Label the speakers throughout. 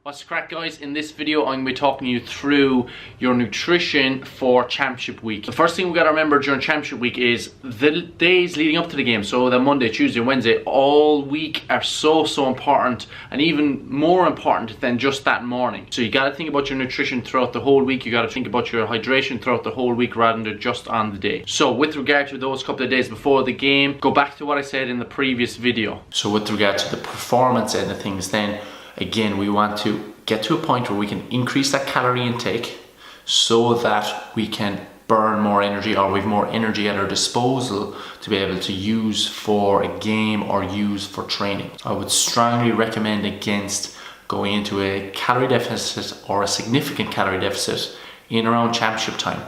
Speaker 1: What's the crack, guys? In this video I'm going to be talking you through your nutrition for championship week. The first thing we've got to remember during championship week is the days leading up to the game. So the Monday, Tuesday, Wednesday, all week are so important, and even more important than just that morning. So you got to think about your nutrition throughout the whole week. You got to think about your hydration throughout the whole week rather than just on the day. So with regard to those couple of days before the game, go back to what I said in the previous video. So with regard to the performance end of things, then again, we want to get to a point where we can increase that calorie intake so that we can burn more energy, or we have more energy at our disposal to be able to use for a game or use for training. I would strongly recommend against going into a calorie deficit or a significant calorie deficit in around championship time.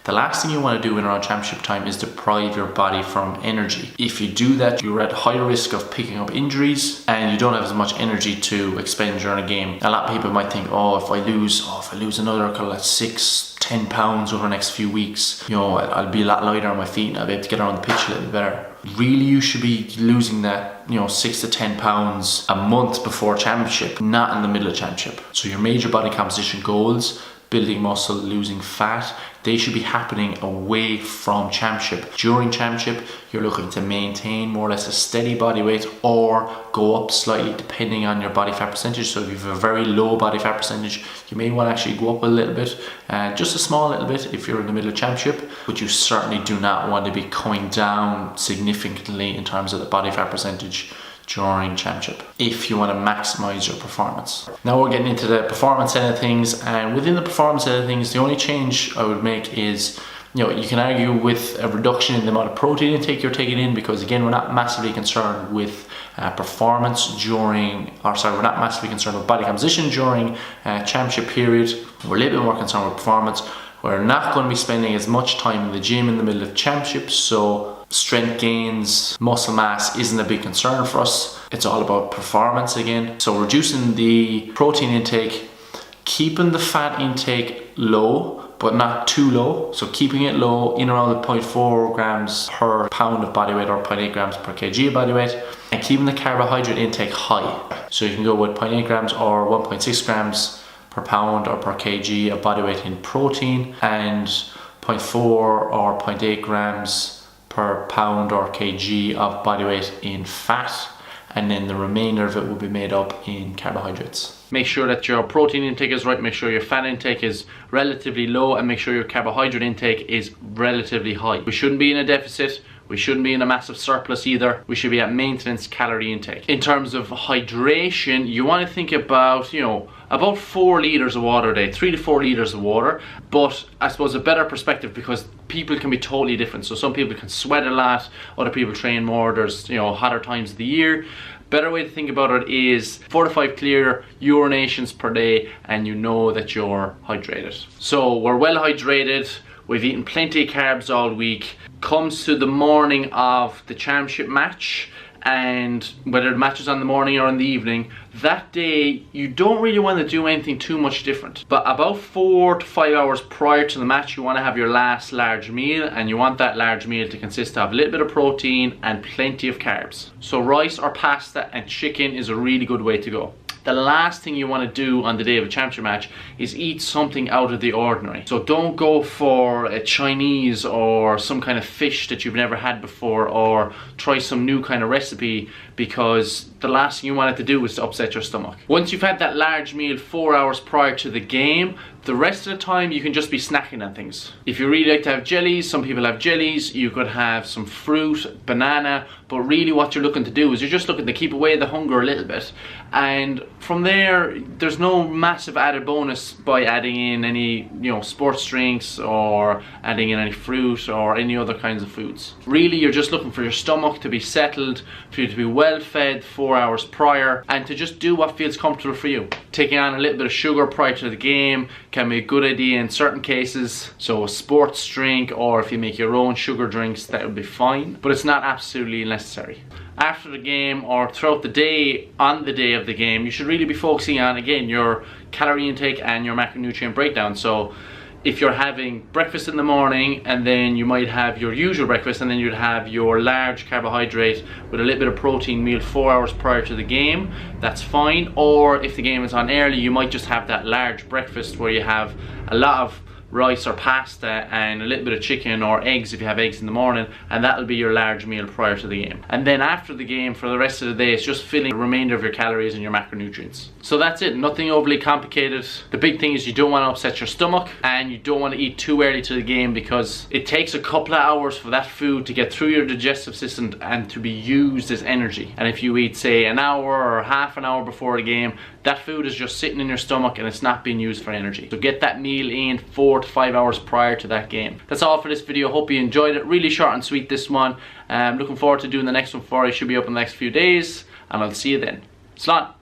Speaker 1: The last thing you want to do in around championship time is deprive your body from energy. If you do that, you're at high risk of picking up injuries and you don't have as much energy to expend during a game. A lot of people might think, oh, if I lose another kind of 6-10 pounds over the next few weeks, you know, I'll be a lot lighter on my feet and I'll be able to get around the pitch a little bit better. Really, you should be losing that, 6 to 10 pounds a month before championship, not in the middle of championship. So your major body composition goals, building muscle, losing fat, they should be happening away from championship. During championship, you're looking to maintain more or less a steady body weight or go up slightly depending on your body fat percentage. So if you have a very low body fat percentage, you may want to actually go up a little bit, just a small little bit if you're in the middle of championship, but you certainly do not want to be coming down significantly in terms of the body fat percentage during championship if you want to maximize your performance. Now we're getting into the performance side of things, and within the performance side of things, the only change I would make is, you can argue with a reduction in the amount of protein intake you're taking in, because again, we're not massively concerned with performance during, we're not massively concerned with body composition during championship period. We're a little bit more concerned with performance. We're not going to be spending as much time in the gym in the middle of championship, so strength gains, muscle mass isn't a big concern for us. It's all about performance again. So reducing the protein intake, keeping the fat intake low, but not too low. So keeping it low in around the 0.4 grams per pound of body weight or 0.8 grams per kg of body weight, and keeping the carbohydrate intake high. So you can go with 0.8 grams or 1.6 grams per pound or per kg of body weight in protein, and 0.4 or 0.8 grams per pound or kg of body weight in fat, and then the remainder of it will be made up in carbohydrates. Make sure that your protein intake is right, make sure your fat intake is relatively low, and make sure your carbohydrate intake is relatively high. We shouldn't be in a deficit. We shouldn't be in a massive surplus either. We should be at maintenance calorie intake. In terms of hydration, you want to think about, about 4 litres of water a day, 3 to 4 litres of water. But I suppose a better perspective, because people can be totally different. So some people can sweat a lot, other people train more, there's hotter times of the year. Better way to think about it is 4 to 5 clear urinations per day, and you know that you're hydrated. So we're well hydrated, we've eaten plenty of carbs all week. Comes to the morning of the championship match, and whether the match is on the morning or in the evening, that day you don't really want to do anything too much different. But about 4 to 5 hours prior to the match, you want to have your last large meal, and you want that large meal to consist of a little bit of protein and plenty of carbs. So rice or pasta and chicken is a really good way to go. The last thing you want to do on the day of a championship match is eat something out of the ordinary. So don't go for a Chinese or some kind of fish that you've never had before, or try some new kind of recipe, because the last thing you want it to do is to upset your stomach. Once you've had that large meal 4 hours prior to the game, the rest of the time you can just be snacking on things. If you really like to have jellies, some people have jellies, you could have some fruit, banana, but really what you're looking to do is you're just looking to keep away the hunger a little bit. And from there, there's no massive added bonus by adding in any, sports drinks or adding in any fruit or any other kinds of foods. Really, you're just looking for your stomach to be settled, for you to be well fed 4 hours prior, and to just do what feels comfortable for you. Taking on a little bit of sugar prior to the game can be a good idea in certain cases. So a sports drink, or if you make your own sugar drinks, that would be fine, but it's not absolutely necessary. After the game or throughout the day, on the day of the game, you should really be focusing on, again, your calorie intake and your macronutrient breakdown. So if you're having breakfast in the morning, and then you might have your usual breakfast, and then you'd have your large carbohydrate with a little bit of protein meal 4 hours prior to the game, that's fine. Or if the game is on early, you might just have that large breakfast where you have a lot of rice or pasta and a little bit of chicken or eggs if you have eggs in the morning, and that'll be your large meal prior to the game. And then after the game, for the rest of the day, it's just filling the remainder of your calories and your macronutrients. So that's it, nothing overly complicated. The big thing is you don't want to upset your stomach, and you don't want to eat too early to the game, because it takes a couple of hours for that food to get through your digestive system and to be used as energy. And if you eat, say, an hour or half an hour before the game, that food is just sitting in your stomach and it's not being used for energy. So get that meal in 4 to 5 hours prior to that game. That's all for this video. Hope you enjoyed it. Really short and sweet, this one. Looking forward to doing the next one for you. Should be up in the next few days, and I'll see you then. Slán.